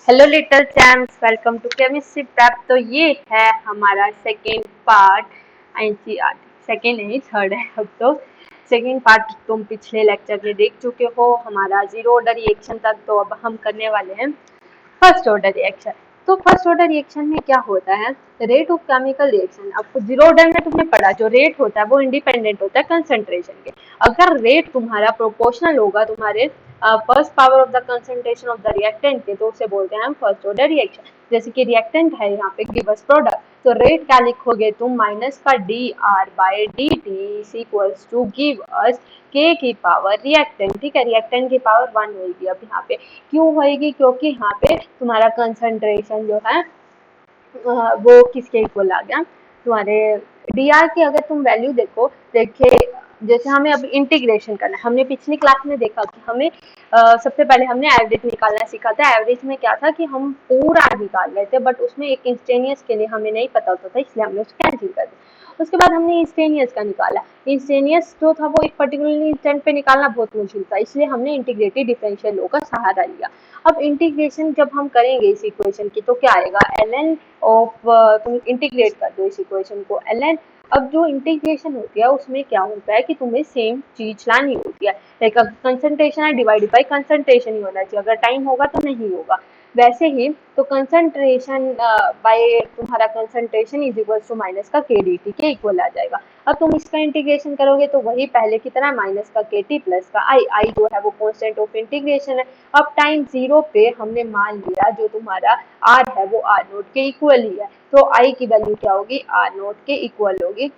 Hello little champs, welcome to chemistry prep. तो ये है हमारा सेकेंड पार्ट एनसीईआरटी। सेकेंड नहीं, थर्ड है अब तो। सेकेंड पार्ट तुम पिछले लेक्चर में देख चुके हो, हमारा जीरो ऑर्डर रिएक्शन तक। तो अब हम करने वाले हैं फर्स्ट ऑर्डर रिएक्शन। तो फर्स्ट ऑर्डर रिएक्शन में क्या होता है, रेट ऑफ केमिकल रिएक्शन। आपको जीरो ऑर्डर में तुमने पढ़ा, जो रेट होता है वो इंडिपेंडेंट होता है कंसंट्रेशन के। अगर रेट तुम्हारा प्रोपोर्शनल होगा तुम्हारे first power of the concentration of the reactant के, तो उसे बोलते हैं हम फर्स्ट ऑर्डर रिएक्शन। जैसे कि रिएक्टेंट है यहाँ पे गिवस प्रोडक्ट, तो रेट क्या लिखोगे तुम, माइनस का d r by d t equals to give us k की पावर रिएक्टेंट। ठीक है, रिएक्टेंट की पावर 1 होगी। अब यहाँ पे क्यों होएगी, क्योंकि यहाँ पे तुम्हारा कंसंट्रेशन जो है वो किसके इक्वल आ गया, तुम्हारे डी आर की। अगर तुम वैल्यू देखे, जैसे हमें अब इंटीग्रेशन करना है। हमने पिछली क्लास में देखा कि हमें सबसे पहले हमने एवरेज निकालना सीखा था। एवरेज में क्या था कि हम पूरा निकाल रहे थे, बट उसमें एक इंस्टेनियस के लिए हमें नहीं पता होता था, इसलिए हमने उसको कैंसिल कर दिया। उसके बाद हमने इंस्टेनियस का निकाला। इंस्टेनियस जो था वो एक पर्टिकुलर इंस्टेंट पे निकालना बहुत मुश्किल था, इसलिए हमने इंटीग्रेटेड डिफरेंशियल लॉ का सहारा लिया। अब इंटीग्रेशन जब हम करेंगे इस इक्वेशन की, तो क्या आएगा, ln ऑफ, तुम इंटीग्रेट कर दो इस इक्वेशन को, ln। अब जो इंटीग्रेशन होती है उसमें क्या होता है कि तुम्हें सेम चीज लानी होती है। लाइक कंसंट्रेशन है, डिवाइडेड बाई कंसंट्रेशन ही होना चाहिए। अगर टाइम होगा तो नहीं होगा। वैसे ही तो कंसंट्रेशन बाय तुम्हारा concentration is equal to minus का के डी टी के इक्वल आ जाएगा। अब तुम इसका इंटीग्रेशन करोगे तो वही पहले की तरह माइनस का के टी प्लस का आई। आई जो है वो कांस्टेंट ऑफ इंटीग्रेशन है। अब टाइम जीरो पे हमने मान लिया जो तुम्हारा आर है वो आर नोट के इक्वल ही है, तो आई की वैल्यू क्या होगी, आर नोट के इक्वल होगी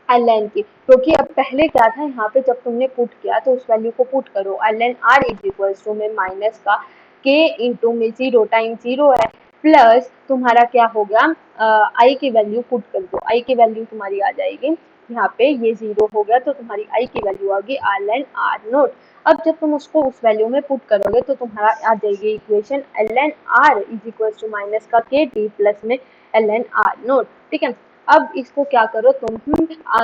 ln की। क्योंकि अब पहले क्या था, यहाँ पे जब तुमने पुट किया तो उस वैल्यू को पुट करो, ln r is equals to में माइनस का k इंटू में जीरो, टाइम जीरो है, प्लस तुम्हारा क्या हो गया, आई की वैल्यू पुट कर दो। आई की वैल्यू तुम्हारी आ जाएगी, यहाँ पे ये जीरो हो गया तो तुम्हारी आई की वैल्यू आ गई ln r नोट। अब जब तुम उसको उस वैल्यू में पुट करोगे तो तुम्हारा आ जाएगी equation ln r is equals to minus का के टी प्लस में ln r नोट। ठीक है, अब इसको क्या करो तुम,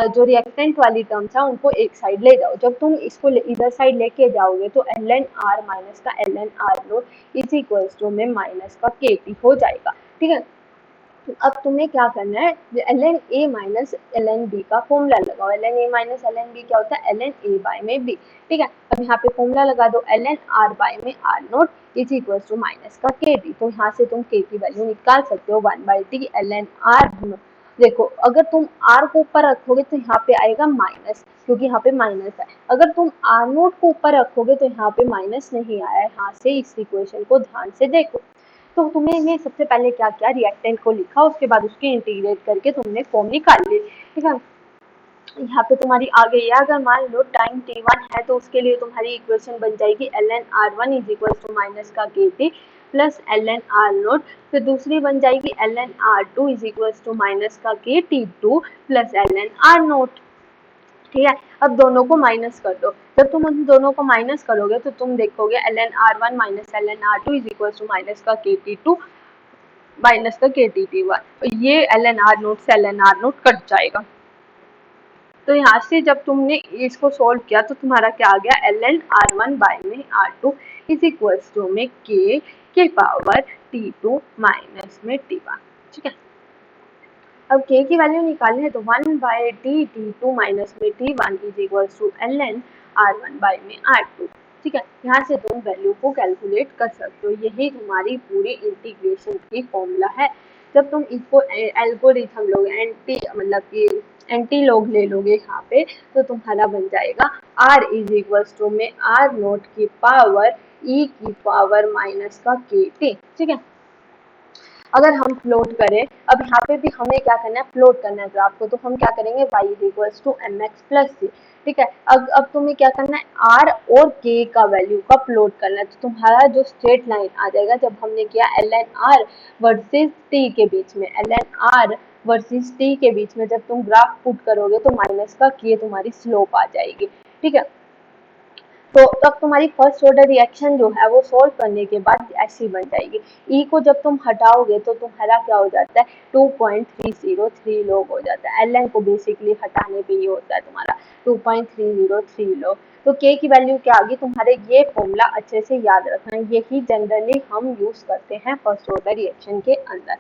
जो रिएक्टेंट वाली टर्म्स है उनको एक साइड ले जाओ। जब तुम इसको इधर साइड लेके जाओगे तो ln r माइनस का ln r naught is equals to में माइनस का के टी हो जाएगा। ठीक है, अब तुम्हें क्या करना है, ln a minus ln b का फॉर्मूला लगाओ। ln a minus ln b क्या होता है, ln a बाय में b। ठीक है, अब यहाँ पे फॉर्मूला लगा दो, ln r बाय में r naught is equal to minus का के टी। तो यहाँ से तुम k की वैल्यू निकाल सकते हो, 1 बाई टी ln r। देखो, अगर तुम r को ऊपर रखोगे तो यहाँ पे आएगा माइनस, क्योंकि यहाँ पे माइनस है। अगर तुम r नोट को ऊपर रखोगे तो यहाँ पे माइनस नहीं आया है। यहाँ से इस इक्वेशन को ध्यान से देखो। तो तुमने ये सबसे पहले क्या किया, रिएक्टेंट को लिखा, उसके बाद उसकी इंटीग्रेट करके तुमने फॉर्म निकाल ली। ठीक है, यहाँ पे तुम्हारी आ गई है। अगर मान लो टाइम t1 है तो उसके लिए तुम्हारी इक्वेशन बन जाएगी ln r1 is equal to minus का k t plus ln r naught. फिर दूसरी बन जाएगी ln r2 is equal to minus का k t two plus ln r naught. ठीक है, अब दोनों को माइनस कर दो। जब तुम उन दोनों को माइनस करोगे तो तुम देखोगे ln r1 minus ln r2 is equal to minus का के टी टू माइनस का के टी टी वन। ये ln r नोट से ln r नोट कट जाएगा। तो यहाँ से जब तुमने इसको सोल्व किया तो तुम्हारा क्या आ गया, ln r1 बाय में r2 इज इक्वल्स टू में के पावर t2 माइनस में t1। ठीक है, अब k की वैल्यू निकालनी है तो 1 बाय t2 माइनस में t1 is equals to ln r1 by में r2। ठीक है, यहाँ से तुम वैल्यू को कैलकुलेट कर सकते हो। यही तुम्हारी पूरी इंटीग्रेशन की फॉर्मूला है। जब तुम इसको एल्गोरिथम लोगे, एंटी मतलब कि एंटी लॉग ले लोगे यहाँ पे, तो तुम्हारा बन जाएगा r इज इक्वल्स टू में r नोट की पावर e की पावर माइनस का के टी। ठीक है, अगर हम प्लॉट करें, अब यहाँ पे भी हमें क्या करना है, प्लॉट करना है ग्राफ को, तो हम क्या करेंगे, y is equals to m x plus c. ठीक है, अब तुम्हें क्या करना है, r और k का वैल्यू का प्लॉट करना है। तो तुम्हारा जो स्ट्रेट लाइन आ जाएगा, जब हमने किया ln r वर्सेस t के बीच में, ln r वर्सेस t के बीच में जब तुम ग्राफ पुट करोगे तो माइनस का k तुम्हारी स्लोप आ जाएगी। ठीक है, तो तब तुम्हारी फर्स्ट ऑर्डर रिएक्शन जो है वो सॉल्व करने के बाद ऐसी बन जाएगी। ई को जब तुम हटाओगे तो तुम्हारा क्या हो जाता है, 2.303 लोग हो जाता है। एल एन को बेसिकली हटाने पे ये होता है तुम्हारा 2.303 लोग। तो के की वैल्यू क्या आ गई तुम्हारे, ये फॉर्मूला अच्छे से याद रखना, यही जनरली हम यूज करते हैं फर्स्ट ऑर्डर रिएक्शन के अंदर।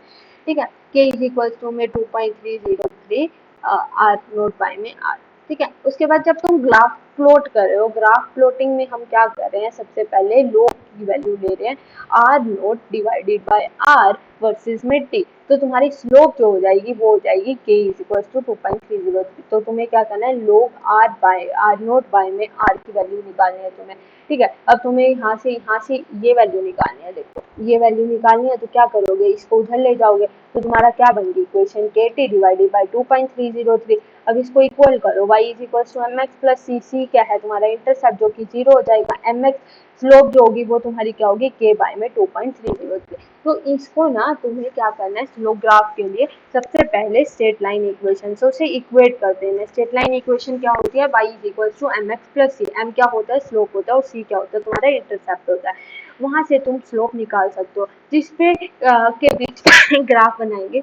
ठीक है, के इज इक्वल टू में 2.303 आर नोट बाय में आर। ठीक है, उसके बाद जब तुम ग्राफ प्लॉट कर रहे हो, ग्राफ प्लॉटिंग में हम क्या कर रहे हैं, सबसे पहले लोग की वैल्यू ले रहे हैं r naught divided by r versus में टी। तो तुम्हारी स्लोप जो हो जाएगी वो हो जाएगी के इज इक्वल टू 2.303। तो तुम्हें क्या करना है, लोग आर नोट बाय में आर की वैल्यू निकालनी है तुम्हें। ठीक है, अब तुम्हें यहाँ से ये वैल्यू निकालनी है। देखो ये वैल्यू निकालनी है तो क्या करोगे, इसको उधर ले जाओगे तो तुम्हारा क्या बन गई इक्वेशन, के टी डिवाइडेड बाई 2.303। अब इसको इक्वल करो, y is equal to m x plus c, c क्या है तुम्हारा इंटरसेप्ट जो कि 0 हो जाएगा, एम एक्स स्लोप जो होगी वो तुम्हारी क्या होगी, के बाय में 2.303। तो इसको ना तुम्हें क्या करना है, स्लोप ग्राफ के लिए सबसे पहले स्ट्रेट लाइन इक्वेशन से उसे इक्वेट कर देना है। स्ट्रेट लाइन इक्वेशन क्या होती है, y is equal to m x plus c, m क्या होता है स्लोप होता है और सी क्या होता है तुम्हारा इंटरसेप्ट होता है। वहां से तुम स्लोप निकाल सकते हो, जिसपे के बीच ग्राफ बनाएंगे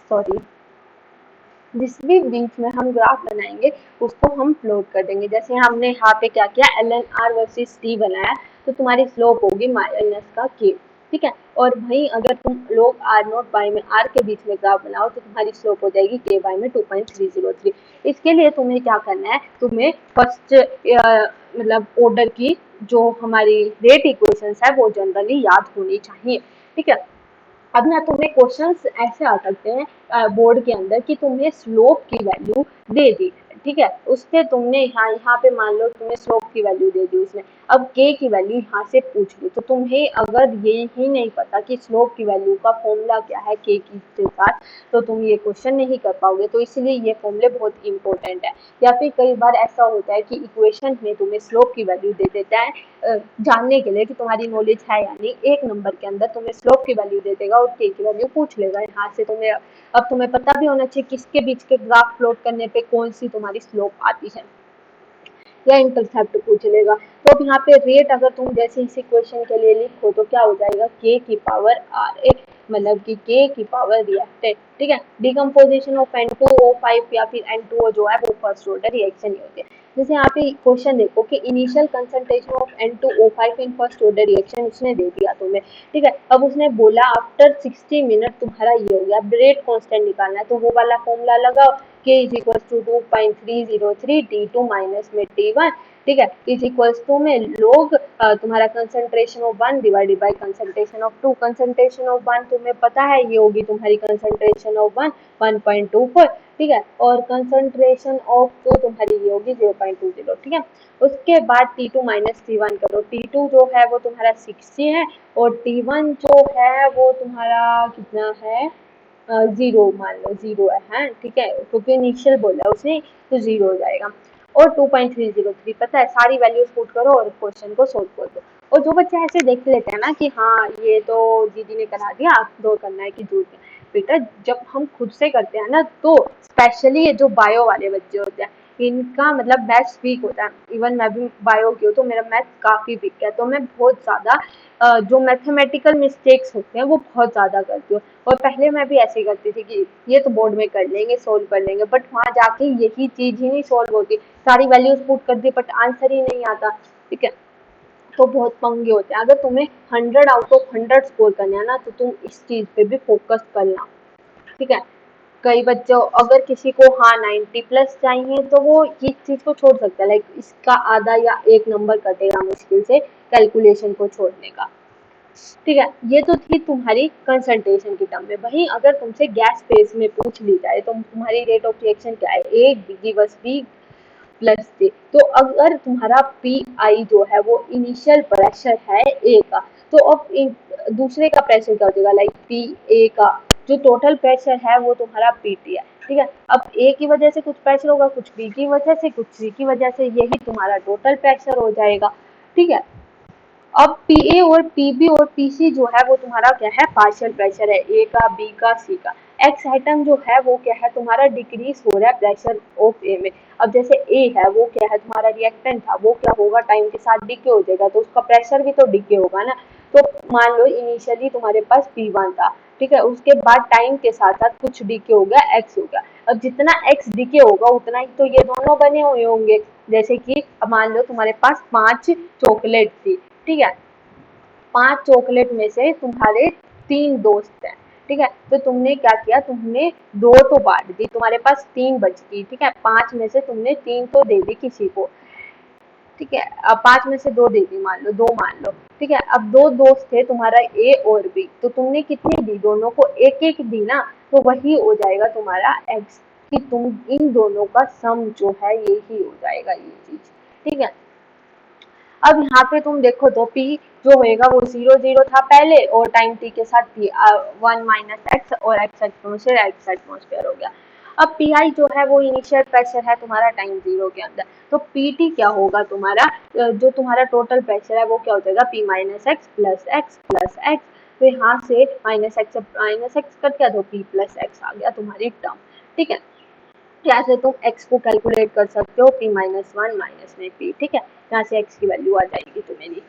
सॉरी, जिस भी बीच में हम ग्राफ बनाएंगे उसको हम प्लॉट कर देंगे। जैसे हमने यहाँ पे क्या किया, l n r versus t बनाया, तो तुम्हारी स्लोप होगी माइनस का के। ठीक है, और वहीं अगर तुम लोग आर नोट बाय में आर के बीच में ग्राफ बनाओ तो तुम्हारी स्लोप हो जाएगी के बाय में 2.303। इसके लिए तुम्हें क्या करना है, तुम्हें फर्स्ट मतलब ऑर्डर की जो हमारी रेट इक्वेशंस है वो जनरली याद होनी चाहिए। ठीक है, अब ना तुम्हें क्वेश्चंस ऐसे आ सकते हैं बोर्ड के अंदर कि तुम्हें स्लोप की वैल्यू दे दी। ठीक है, उससे तुमने यहाँ पे मान लो तुम्हें स्लोप की वैल्यू दे दी उसने, अब के की वैल्यू यहाँ से पूछ ली, तो तुम्हें अगर ये ही नहीं पता कि स्लोप की वैल्यू का फॉर्मूला क्या है के की के साथ, तो तुम ये क्वेश्चन नहीं कर पाओगे। तो इसलिए ये फॉर्मूले बहुत इंपॉर्टेंट है। या फिर कई बार ऐसा होता है कि इक्वेशन में तुम्हें स्लोप की वैल्यू दे देता है जानने के लिए कि तुम्हारी नॉलेज है या नहीं, एक नंबर के अंदर तुम्हें स्लोप की वैल्यू दे देगा और के की वैल्यू पूछ लेगा यहाँ से तुम्हें। अब तुम्हें पता भी होना चाहिए किसके बीच के ग्राफ प्लॉट करने पे कौन सी तुम्हारी स्लोप आती है, या इंटरसेप्ट पूछ लेगा। तो अब यहाँ पे रेट अगर तुम जैसे इस इक्वेशन के लिए लिखो तो क्या हो जाएगा, के की पावर आर ए, मतलब कि के की पावर रिएक्टेड। ठीक है, डिकम्पोजिशन ऑफ N2O5 या फिर N2O जो है वो फर्स्ट ऑर्डर रिएक्शन ही होती है। जैसे यहाँ पे क्वेश्चन देखो कि initial concentration of N2O5 in first order reaction उसने दे दिया तुम्हें। ठीक है, अब उसने बोला आफ्टर 60 मिनट तुम्हारा ये हो गया, रेट कांस्टेंट निकालना है, तो वो वाला फॉर्मूला लगाओ, k is equal to 2.303 T2 minus में T1। ठीक है, इज इक्वल टू में लोग तुम्हारा concentration of 1 divided by concentration of 2। Concentration of 1 तुम्हें पता है ये होगी तुम्हारी कंसंट्रेशन ऑफ 1 1.24। ठीक है, और कंसंट्रेशन ऑफ 2 तुम्हारी ये होगी 0.20। ठीक है, उसके बाद T2 माइनस T1 करो, T2 जो है वो तुम्हारा 60 है और T1 जो है वो तुम्हारा कितना है, 0 मान लो 0 है, ठीक है, क्योंकि इनिशियल बोला उसने तो 0 हो जाएगा। और 2.303 पता है, सारी वैल्यूज पुट करो और क्वेश्चन को सोल्व कर दो। और जो बच्चे ऐसे देख लेते हैं ना कि हाँ ये तो दीदी ने करा दिया, आपको करना है कि दूर बेटा जब हम खुद से करते हैं ना, तो स्पेशली ये जो बायो वाले बच्चे होते हैं इनका मतलब मैथ्स वीक होता है। इवन मैं भी बायो की हूँ तो मेरा मैथ्स काफी वीक है, तो मैं बहुत ज्यादा जो मैथमेटिकल मिस्टेक्स होते हैं वो बहुत ज्यादा करती हूँ। और पहले मैं भी ऐसे करती थी कि ये तो बोर्ड में कर लेंगे, सोल्व कर लेंगे, बट वहां जाके यही चीज ही नहीं सोल्व होती, सारी वैल्यूज पुट कर दी बट आंसर ही नहीं आता। ठीक है, तो बहुत पंगे होते हैं। अगर तुम्हें 100 आउट ऑफ 100 स्कोर करना है ना तो तुम इस चीज पे भी फोकस करना। ठीक है, कई बच्चों अगर किसी को हाँ 90 प्लस चाहिए तो वो इस चीज को छोड़ सकता है, लाइक इसका आधा या एक नंबर कटेगा मुश्किल से कैलकुलेशन को छोड़ने का। ठीक है, ये तो थी तुम्हारी कंसंट्रेशन की टर्म में। वहीं अगर तुमसे गैस फेज में पूछ ली जाए तो तुम्हारी रेट ऑफ रिएक्शन क्या है, ए बी बस बी प्लस सी। तो अगर तुम्हारा पी आई जो है वो इनिशियल प्रेशर है ए का, तो अब दूसरे का प्रेशर क्या हो जाएगा, लाइक पी ए का जो टोटल प्रेशर है वो तुम्हारा पी टी है। ठीक है, अब ए की वजह से कुछ प्रेशर होगा, कुछ बी की वजह से, कुछ सी की वजह से, यही तुम्हारा टोटल प्रेशर हो जाएगा। ठीक है, अब पी ए और पी बी और पी सी जो है वो तुम्हारा क्या है, पार्शियल प्रेशर है, ए का, बी का, सी का। एक्स एटम जो है वो क्या है तुम्हारा, डिक्रीज हो रहा है प्रेशर ऑफ ए में। अब जैसे ए है वो क्या है तुम्हारा रिएक्टेंट था, वो क्या होगा टाइम के साथ डिके हो जाएगा, तो उसका प्रेशर भी तो डिके होगा ना। तो मान लो इनिशियली तुम्हारे पास P1 था, ठीक है, उसके बाद टाइम के साथ साथ कुछ डीके हो गया, एक्स हो गया। अब जितना एक्स डीके होगा उतना ही तो ये दोनों बने हुए होंगे। जैसे कि अब मान लो तुम्हारे पास 5 चॉकलेट थी, ठीक है, 5 चॉकलेट में से तुम्हारे 3 दोस्त हैं, ठीक है, तो तुमने क्या किया, तुमने दो तो बांट दी, तुम्हारे पास 3 बच गई, ठीक है, 5 में से तुमने 3 तो दे दी किसी को, ठीक है, अब 5 में से 2 दे दी, मान लो 2 मान लो, ठीक है। अब 2 दोस्त थे तुम्हारा ए और बी, तो तुमने कितनी दी, दोनों को एक एक दी ना, तो वही हो जाएगा तुम्हारा एक्स, कि तुम इन दोनों का सम जो है यही हो जाएगा ये चीज, ठीक है। अब यहाँ पे तुम देखो तो P जो होएगा वो 0 0 था पहले, और टाइम t के साथ P 1 - x और x एटमोसफेयर हो गया। अब Pi जो है वो इनिशियल प्रेशर है तुम्हारा टाइम 0 के अंदर, तो Pt क्या होगा तुम्हारा, जो तुम्हारा टोटल प्रेशर है वो क्या हो जाएगा, P - x plus x plus x। तो यहाँ से माइनस एक्स कट गया तो P प्लस एक्स आ गया तुम्हारी टर्म, ठीक है। यहाँ तुम x को कैलकुलेट कर सकते हो, P-1 माइनस में P, ठीक है, यहाँ से x की वैल्यू आ जाएगी तुम्हारी।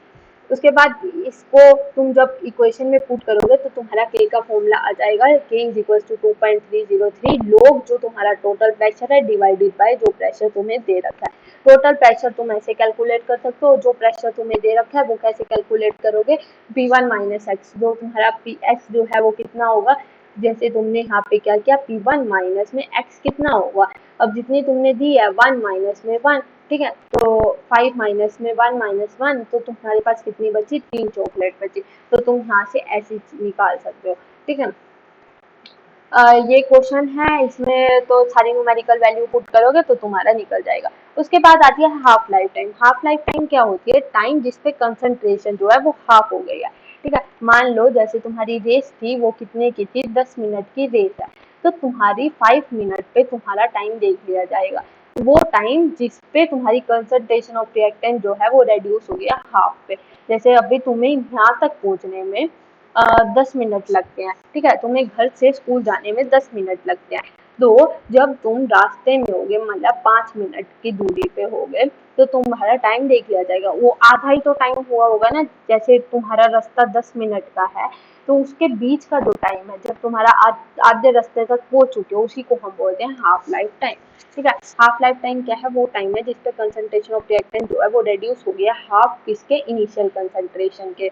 उसके बाद इसको तुम जब इक्वेशन में पुट करोगे तो तुम्हारा k का फॉर्मूला आ जाएगा, k इज इक्वल टू 2.303 लोग जो तुम्हारा टोटल प्रेशर है डिवाइडेड बाय जो प्रेशर तुम्हें दे रखा है। टोटल प्रेशर तुम ऐसे कैलकुलेट कर सकते हो, जो प्रेशर तुम्हें दे रखा है वो कैसे कैलकुलेट करोगे, P1 माइनस एक्स, जो तुम्हारा Px जो है वो कितना होगा, जैसे तुमने यहाँ पे क्या किया, P1 माइनस में x कितना होगा, अब जितनी तुमने दी है 1 माइनस में 1, ठीक है, तो 5 माइनस में 1 माइनस 1, तो तुम्हारे पास कितनी बची, 3 चॉकलेट बची, तो तुम यहाँ से ऐसे निकाल सकते हो, ठीक है। ये क्वेश्चन है, इसमें तो सारी न्यूमेरिकल वैल्यू पुट करोगे तो तुम्हारा निकल जाएगा। उसके बाद आती है half life time. Half life time क्या होती है, टाइम जिसपे कंसंट्रेशन जो है वो हाफ हो गई है, ठीक है। मान लो जैसे तुम्हारी रेस थी वो कितने की थी, 10 मिनट की रेस है, तो तुम्हारी 5 मिनट पे तुम्हारा टाइम देख लिया जाएगा, वो टाइम जिसपे तुम्हारी कंसंट्रेशन ऑफ रिएक्टेंट जो है वो रेड्यूस हो गया हाफ पे। जैसे अभी तुम्हें यहाँ तक पहुंचने में 10 मिनट लगते हैं, ठीक है, तुम्हें घर से स्कूल जाने में 10 मिनट लगते हैं, तो जब तुम रास्ते में होगे, मतलब 5 मिनट की दूरी पे होगे, तो तुम्हारा टाइम देख लिया जाएगा, वो आधा ही तो टाइम हुआ होगा ना। जैसे तुम्हारा रास्ता 10 मिनट का है, तो उसके बीच का जो टाइम है, जब तुम्हारा आधे रास्ते तक पहुंच चुके हो, उसी को हम बोलते हैं हाफ लाइफ टाइम, ठीक है। हाफ लाइफ टाइम क्या है, वो टाइम है जिसपे कंसंट्रेशन ऑफ रिएक्टेंट जो है वो रेड्यूस हो गया हाफ किसके, इनिशियल कंसंट्रेशन के,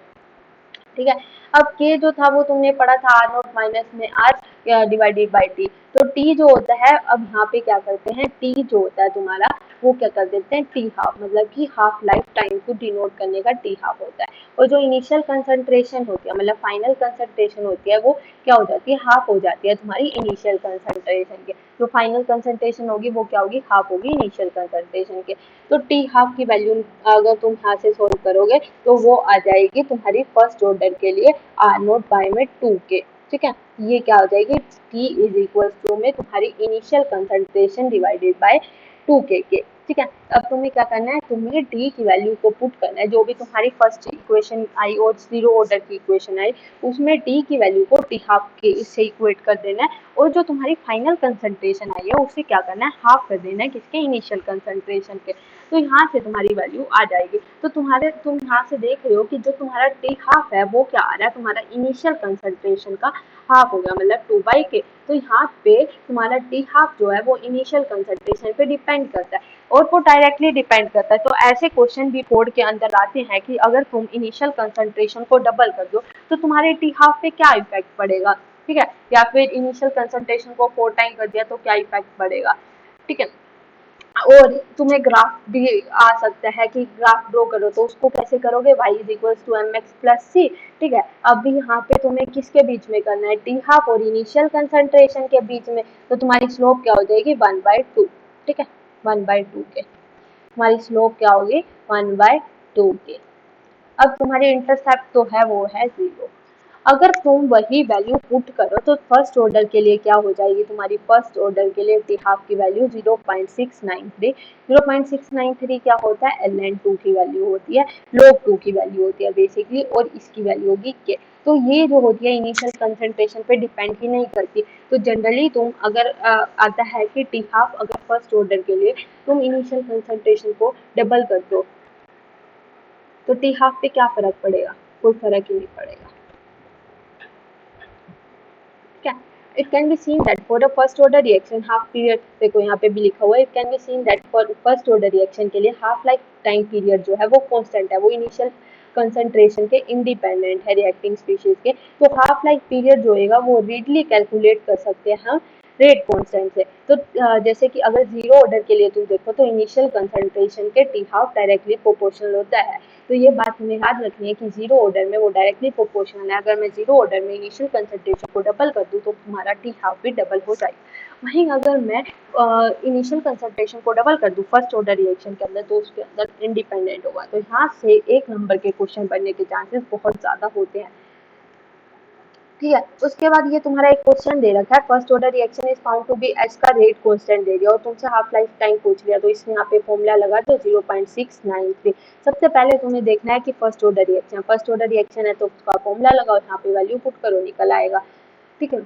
ठीक है। अब के जो था वो तुमने पढ़ा था आर नॉट माइनस में आर डिवाइडेड बाई टी, तो टी जो होता है, अब यहाँ पे क्या करते हैं, टी जो होता है तुम्हारा वो क्या कर देते हैं, टी हाफ, मतलब कि हाफ लाइफ टाइम को डिनोट करने का टी हाफ होता है, और जो इनिशियल कंसंट्रेशन होती है, मतलब फाइनल कंसंट्रेशन होती है, वो क्या हो जाती है, हाफ हो जाती है तुम्हारी इनिशियल कंसंट्रेशन के। जो फाइनल कंसंट्रेशन होगी वो क्या होगी, हाफ होगी इनिशियल कंसंट्रेशन के। तो टी हाफ की वैल्यू अगर तुम यहाँ से सोल्व करोगे तो वो आ जाएगी तुम्हारी फर्स्ट ऑर्डर के लिए आर नोट बाय में 2 के, ठीक है। ये क्या हो जाएगी, टी इज इक्वल टू में तुम्हारी इनिशियल कंसंट्रेशन डिवाइडेड बाय 2 के, ठीक है। अब तुम्हें क्या करना है, तुम्हें टी की वैल्यू को पुट करना है, जो भी तुम्हारी फर्स्ट इक्वेशन आई और जीरो ऑर्डर की इक्वेशन आई, उसमें टी की वैल्यू को टी हाफ के इससे इक्वेट कर देना है, और जो तुम्हारी फाइनल कंसंट्रेशन आई है उसे क्या करना है, हाफ कर देना है किसके, इनिशियल कंसंट्रेशन के, तो यहाँ से तुम्हारी वैल्यू आ जाएगी। तो तुम यहाँ से देख रहे हो कि जो तुम्हारा टी हाफ है वो क्या आ रहा है, तुम्हारा इनिशियल कंसंट्रेशन का हाफ हो गया, मतलब 2/k। तो यहाँ पे तुम्हारा टी हाफ जो है वो इनिशियल कंसंट्रेशन पे डिपेंड करता है, और वो डायरेक्टली डिपेंड करता है। तो ऐसे क्वेश्चन भी बोर्ड के अंदर आते हैं कि अगर तुम इनिशियल कंसंट्रेशन को डबल कर दो तो तुम्हारे टी हाफ पे क्या इफेक्ट पड़ेगा, ठीक है, या फिर इनिशियल कंसंट्रेशन को 4 टाइम कर दिया तो क्या इफेक्ट पड़ेगा, ठीक है। और तुम्हें ग्राफ भी आ सकता है कि ग्राफ ड्रॉ करो, तो उसको कैसे करोगे, y is equal to m x plus c, ठीक है। अभी यहाँ पे तुम्हें किसके बीच में करना है, टी हाफ और इनिशियल कंसंट्रेशन के बीच में, तो तुम्हारी स्लोप क्या हो जाएगी, 1/2, ठीक है, 1/2 के, तुम्हारी स्लोप क्या होगी, 1/2 के। अब तुम्हारी इंटरसेप्ट तो है वो है 0। अगर तुम वही वैल्यू पुट करो तो फर्स्ट ऑर्डर के लिए क्या हो जाएगी, तुम्हारी फर्स्ट ऑर्डर के लिए टी हाफ की वैल्यू 0.693। 0.693 क्या होता है, ln2 की वैल्यू होती है, log2 की वैल्यू होती है बेसिकली, और इसकी वैल्यू होगी के। तो ये जो होती है इनिशियल कंसंट्रेशन पे डिपेंड ही नहीं करती। तो जनरली तुम अगर आता है कि टी हाफ अगर फर्स्ट ऑर्डर के लिए तुम इनिशियल कंसंट्रेशन को डबल कर दो तो टी हाफ पे क्या फर्क पड़ेगा, कोई फर्क ही नहीं पड़ेगा। क्या, it can be seen that for the first order reaction half period, देखो यहाँ पे भी लिखा हुआ है, it can be seen that for first order reaction के लिए हाफ लाइफ टाइम पीरियड जो है वो कांस्टेंट है, वो इनिशियल कंसंट्रेशन के इंडिपेंडेंट है रिएक्टिंग स्पीशीज के। तो हाफ लाइफ पीरियड जो होगा वो रीडली कैलकुलेट कर सकते हैं हम रेट कांस्टेंट से। तो जैसे कि अगर जीरो ऑर्डर के लिए तुम देखो तो इनिशियल कंसंट्रेशन के टी हाफ डायरेक्टली प्रोपोर्शनल होता है। तो ये बात हमें याद रखनी है कि जीरो ऑर्डर में वो डायरेक्टली प्रोपोर्शनल है। अगर मैं जीरो ऑर्डर में इनिशियल कंसंट्रेशन को डबल कर दूं तो तुम्हारा टी हाफ भी डबल हो जाएगा। वहीं अगर मैं इनिशियल कंसंट्रेशन को डबल कर दूं फर्स्ट ऑर्डर रिएक्शन के अंदर तो उसके अंदर इंडिपेंडेंट होगा। तो यहाँ से एक नंबर के क्वेश्चन बनने के चांसेस बहुत ज्यादा होते हैं। ठीक है, उसके बाद ये तुम्हारा एक क्वेश्चन दे रखा है, first order reaction is found to be h का रेट कांस्टेंट दे दिया और तुमसे हाफ लाइफ टाइम पूछ लिया, तो इसमें यहाँ पे फॉर्मूला लगा दो 0.693। सबसे पहले तुम्हें देखना है कि फर्स्ट ऑर्डर रिएक्शन है तो उसका फॉर्मूला लगाओ, यहाँ पे वैल्यू पुट करो, निकल आएगा। ठीक है,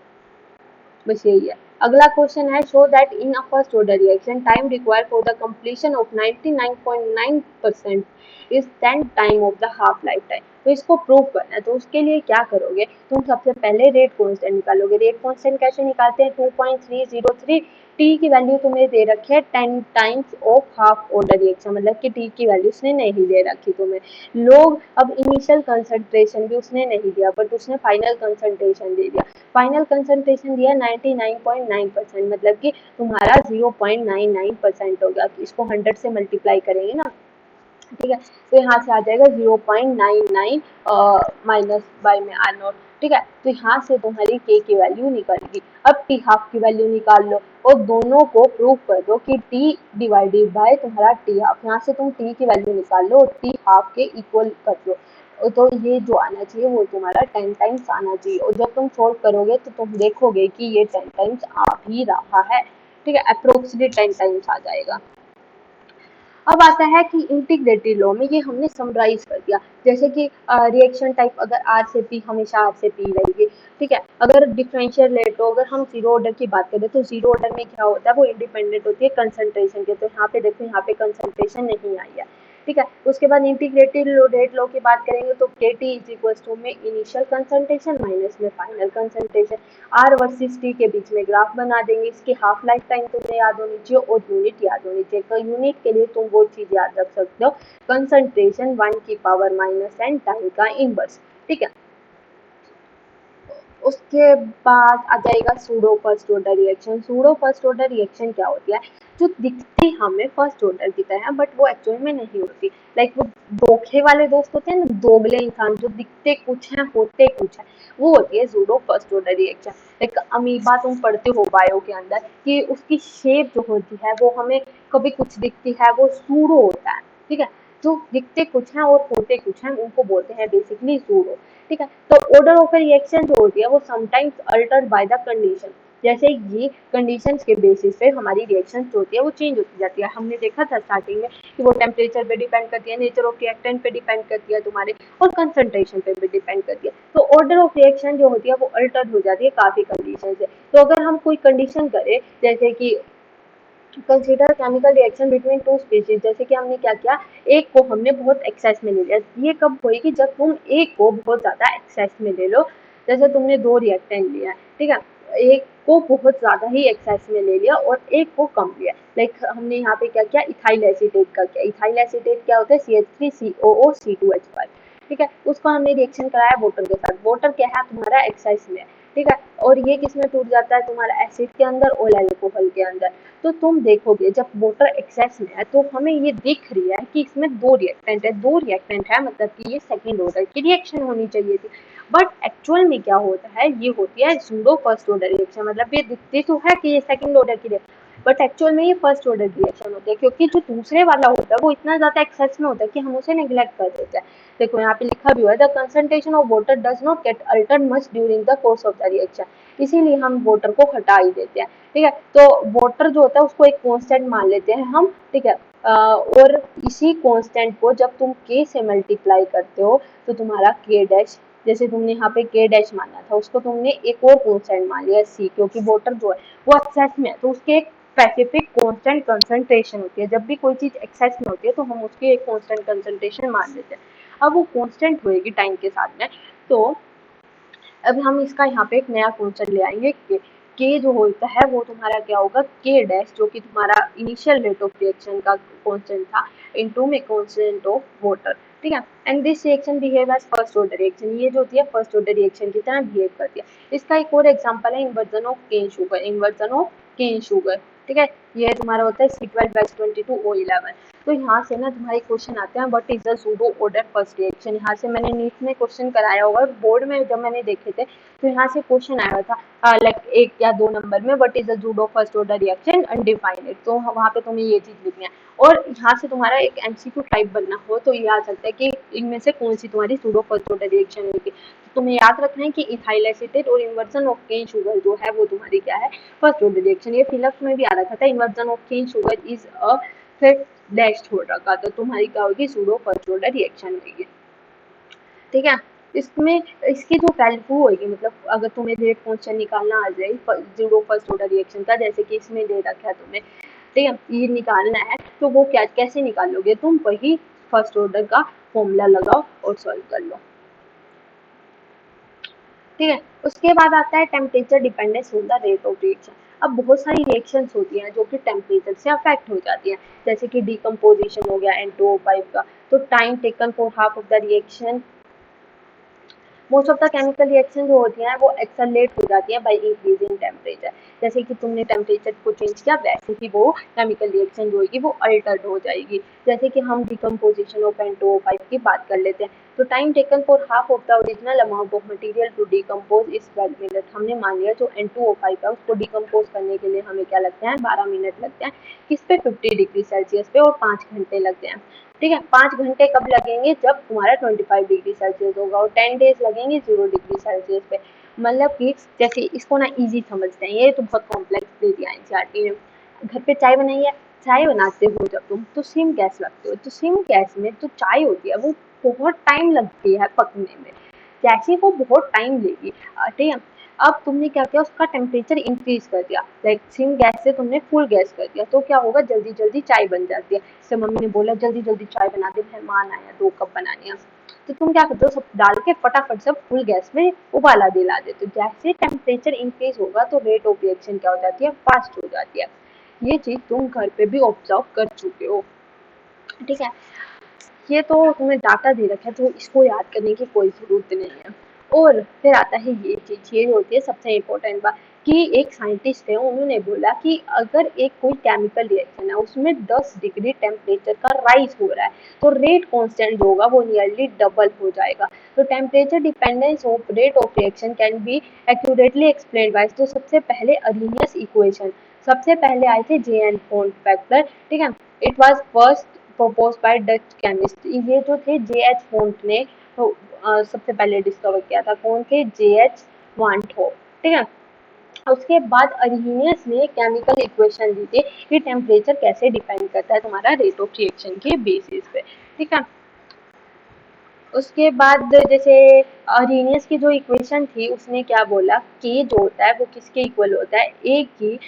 बस यही है। अगला क्वेश्चन है, show that in a first order reaction time required for the completion of 99.9% is 10 time of the half life time. तो इसको प्रूव करना है, तो उसके लिए क्या करोगे, तुम सबसे पहले रेट कांस्टेंट निकालोगे। रेट कांस्टेंट कैसे निकालते हैं, 2.303 टी की वैल्यू तुम्हें दे रखी है 10 times of half order reaction, मतलब कि टी की वैल्यू उसने नहीं दे रखी तुम्हें। लोग अब इनिशियल कंसंट्रेशन भी उसने नहीं दिया बट उसने फाइनल कंसंट्रेशन दे दिया। फाइनल कंसंट्रेशन दिया 99.9%, मतलब कि तुम्हारा 0.99% हो गया। इसको 100 से मल्टीप्लाई करेंगे ना, ठीक है, तो यहाँ से आ जाएगा 0.99 माइनस बाय में आर नॉट। ठीक है, तो यहाँ से तुम्हारी के की वैल्यू निकलेगी। अब टी हाफ की वैल्यू निकाल लो और दोनों को प्रूव कर दो कि टी डिवाइडेड बाय तुम्हारा टी हाफ। यहाँ से तुम टी की वैल्यू निकाल लो और टी हाफ के इक्वल कर दो, तो ये जो आना चाहिए वो तुम्हारा 10 टाइम्स आना चाहिए। और जब तुम सोल्व करोगे तो तुम देखोगे कि ये 10 टाइम्स आ भी रहा है। ठीक है, अप्रोक्सीमेट 10 टाइम्स आ जाएगा। अब आता है कि इंटीग्रेटेड लॉ में ये हमने समराइज कर दिया, जैसे कि रिएक्शन टाइप अगर आर से पी हमेशा आर से पी रहेगी। ठीक है, अगर डिफरेंशियल लेट हो, अगर हम जीरो ऑर्डर की बात करें तो जीरो ऑर्डर में क्या होता है, वो इंडिपेंडेंट होती है कंसंट्रेशन के। तो यहाँ पे देखो, यहाँ पे कंसंट्रेशन नहीं आई है। ठीक है, उसके बाद इंटीग्रेटेड रेट लॉ की बात करेंगे तो के टी इज इक्वल टू में इनिशियल कंसंट्रेशन माइनस में final concentration. Are versus T के बीच में ग्राफ बना देंगे, इसकी हाफ लाइफ टाइम तुम्हें याद होनी चाहिए और यूनिट याद होनी चाहिए। तो यूनिट के लिए तुम वो चीज याद रख सकते हो, कंसंट्रेशन 1 की पावर माइनस एन टाइम का इनवर्स। ठीक है, उसके बाद आ जाएगा pseudo first order reaction. Pseudo first order reaction क्या होती है, जो दिखती हमें फर्स्ट ऑर्डर की तरह बट वो एक्चुअल में नहीं होती। लाइक वो धोखे वाले दोस्त होते हैं ना, दोगले इंसान जो दिखते कुछ हैं होते कुछ है, वो होती है सूडो फर्स्ट ऑर्डर रिएक्शन। एक अमीबा तुम पढ़ते हो बायो के अंदर कि उसकी शेप जो होती है वो हमें कभी कुछ दिखती है, वो सूडो होता है। ठीक है, जो दिखते कुछ हैं और होते कुछ हैं उनको बोलते हैं बेसिकली सूडो। ठीक है, तो ऑर्डर ऑफ रिएक्शन जो होती है वो sometimes Altered by the condition, जैसे ये कंडीशंस के बेसिस पे हमारी रिएक्शन जो होती है वो चेंज होती जाती है। हमने देखा था स्टार्टिंग में कि वो टेम्परेचर पे डिपेंड करती है, नेचर ऑफ रिएक्टेंट पे डिपेंड करती है तुम्हारे, और कंसंट्रेशन पे भी डिपेंड करती है। तो ऑर्डर ऑफ रिएक्शन जो होती है वो अल्टर हो जाती है काफी कंडीशन से। तो अगर हम कोई कंडीशन करें जैसे कि consider chemical reaction between two species, जैसे कि हमने क्या किया, एक को हमने बहुत एक्सेस में ले लिया। ये कब होएगी, जब तुम एक को बहुत ज्यादा एक्सेस में ले लो। जैसे तुमने दो रिएक्टेंट लिया है, ठीक है, एक को बहुत ज्यादा ही एक्सेस में ले लिया और एक को कम लिया। लाइक हमने यहाँ पे क्या किया, इथाइल एसीटेट का किया। इथाइल एसीटेट क्या होता है, CH3COO, ठीक है, उसको हमने रिएक्शन कराया वाटर के साथ। वाटर क्या है तुम्हारा एक्सेस में, ठीक है, और ये किसमें टूट जाता है, तुम्हारा एसिड के अंदर और अल्कोहल के अंदर। तो तुम देखोगे जब वाटर एक्सेस में है तो हमें ये दिख रही है कि इसमें दो रिएक्टेंट है, मतलब कि ये सेकंड ऑर्डर की रिएक्शन होनी चाहिए थी। बट एक्चुअल में क्या होता है, ये होती है सूडो फर्स्ट ऑर्डर रिएक्शन, मतलब ये दिखती तो है कि ये सेकंड ऑर्डर की रिएक्शन, बट एक्चुअल में ये फर्स्ट ऑर्डर रिएक्शन होती है, क्योंकि जो दूसरे वाला होता है वो इतना ज्यादा एक्सेस में होता है कि हम उसे नेग्लेक्ट कर देते हैं। देखो यहाँ पे लिखा भी हुआ है, the concentration of water does not gate Altered much during the course of the reaction, इसीलिए हम वाटर को हटा ही देते हैं। ठीक है, तो वाटर जो होता है उसको एक कांस्टेंट मान लेते हैं हम। ठीक है, और इसी कांस्टेंट को जब तुम k से मल्टीप्लाई करते हो तो तुम्हारा k डैश, जैसे तुमने यहाँ पे k डैश माना था उसको तुमने एक और कांस्टेंट मान लिया c, क्योंकि वाटर जो है वो एक्सेस में है तो उसके एक स्पेसिफिक कांस्टेंट कंसंट्रेशन होती है। जब भी कोई चीज एक्सेस में होती है तो हम उसकी एक कांस्टेंट कंसंट्रेशन मान लेते हैं। अब वो कांस्टेंट होएगी टाइम के साथ में, तो अब हम इसका यहाँ पे एक नया कांस्टेंट ले आएंगे के जो होता है वो तुम्हारा क्या होगा, के डैश, जो कि तुम्हारा इनिशियल रेट ऑफ रिएक्शन का कांस्टेंट था, इनटू में कांस्टेंट ऑफ वाटर। ठीक है, and this reaction behave as first order reaction, ये जो होती है फर्स्ट ऑर्डर रिएक्शन की तरह बिहेव करती है। इसका एक और एग्जांपल है inversion of cane sugar, inversion of cane sugar. ठीक है, ये तुम्हारा होता है C12H22O11। तो यहाँ से ना तुम्हारे क्वेश्चन आते हैं, what is the pseudo order first reaction. यहाँ से मैंने नीट में क्वेश्चन कराया होगा, बोर्ड में जब मैंने देखे थे तो यहाँ से क्वेश्चन आया था लाइक 1 या 2 नंबर में, what is the pseudo first order reaction and define it. तो वहाँ पे तुम्हें ये चीज लिखनी है, और यहाँ से तुम्हारा एक एमसीक्यू टाइप बनना हो तो ये आ सकता है कि इनमें से कौन सी तुम्हारी सूडो फर्स्ट ऑर्डर रिएक्शन होगी। तो तुम्हें याद रखना है कि इथाइल एसीटेट और इन्वर्जन ऑफ केन शुगर जो है वो तुम्हारी क्या है, फर्स्ट ऑर्डर रिएक्शन। ये फिलअप में भी आ रखा था, inversion of cane sugar is a, फिर डैश छोड़ रखा, तो तुम्हारी क्या होगी, सूडो फर्स्ट ऑर्डर रिएक्शन होगी। ठीक है, इसमें इसकी जो वैल्यू होगी, मतलब अगर तुम्हें रेट क्वेश्चन निकालना आ जाए जीरो फर्स्ट ऑर्डर रिएक्शन का, जैसे कि इसमें दे रखा है तुम्हें, ठीक है, ये निकालना है तो वो क्या कैसे निकालोगे तुम, वही फर्स्ट ऑर्डर का फॉर्मूला लगाओ और सॉल्व कर लो। ठीक है, उसके बाद आता है temperature dependence on the rate of reaction. अब बहुत सारी रिएक्शंस होती हैं जो कि टेम्परेचर से अफेक्ट हो जाती हैं, जैसे कि डिकम्पोजिशन हो गया N2O5 का, तो time taken for half of the reaction, most of the chemical reaction जो होती हैं वो एक्सेलरेट हो जाती है बाय इंक्रीजिंग टेम्परेचर। जैसे कि तुमने टेम्परेचर को चेंज किया वैसे ही वो केमिकल रिएक्शन जो होगी वो अल्टर्ड हो जाएगी। जैसे कि हम डिकम्पोजिशन ऑफ N2O5 की बात कर लेते हैं, तो time taken for half of the original amount of material to decompose is 12 minute. हमने मान लिया जो N2O5 है उसको डिकम्पोज करने के लिए हमें क्या लगते हैं, 12 मिनट लगते हैं, किस पे, 50 डिग्री सेल्सियस पे, और 5 घंटे लगते हैं। ठीक है, 5 घंटे कब लगेंगे, जब तुम्हारा 25 डिग्री सेल्सियस होगा, और 10 डेज लगेंगे 0 डिग्री सेल्सियस पे। मतलब कि जैसे इसको ना इजी समझते हैं, ये तो बहुत कॉम्प्लेक्स दे दिया एनसीईआरटी ने। घर पे चाय बनाई है, चाय बनाते हो जब तुम तो सिम गैस रखते हो, तो सिम गैस में जो चाय होती है वो बहुत टाइम लगती है पकने में, जैसे वो बहुत टाइम लेगी। ठीक है, अब तुमने क्या किया, उसका टेम्परेचर इंक्रीज कर दिया, लाइक सिम गैस से तुमने फुल गैस कर दिया, तो क्या होगा, जल्दी जल्दी चाय बन जाती है। जैसे मम्मी ने बोला जल्दी जल्दी चाय बना दे, मेहमान आया 2 कप बनानी है, तो तुम क्या करते हो, सब डाल के फटाफट सब फुल गैस में उबाला दिला देते हो। जैसे टेम्परेचर इंक्रीज होगा तो रेट ऑफ रिएक्शन क्या हो जाती है, फास्ट हो जाती है। ये चीज तुम घर पे भी ऑब्जर्व कर चुके हो। ठीक है, ये तो तुम्हें डाटा दे रखा है तो इसको याद करने की कोई ज़रूरत नहीं है। और फिर आता है ये चीज़, ये होती है सबसे इम्पोर्टेंट बात, कि एक साइंटिस्ट है उन्होंने बोला कि अगर एक कोई केमिकल रिएक्शन है उसमें 10 डिग्री टेम्परेचर का राइज हो रहा है तो रेट कांस्टेंट जो होगा वो नियरली डबल हो जाएगा। तो temperature dependence of rate of reaction can be accurately explain by, तो सबसे पहले अर्लीनियस इक्वेशन सबसे पहले आए थे J.N. Font factor. ठीक है, it was first proposed by Dutch chemist, ये जो थे J.H. फोन्ट ने तो सबसे पहले डिस्कवर किया था, कौन थे, J.H. वांटहोप। ठीक है, उसके बाद अर्हीनियस ने केमिकल इक्वेशन दी थी कि टेम्परेचर कैसे डिपेंड करता है तुम्हारा रेट ऑफ रिएक्शन के बेसिस पे। ठीक है, उसके बाद जैसे अर्हीनियस की जो इक्वेशन थी उसने क्या बोला, के जो होता है वो किसके इक्वल होता है, ए की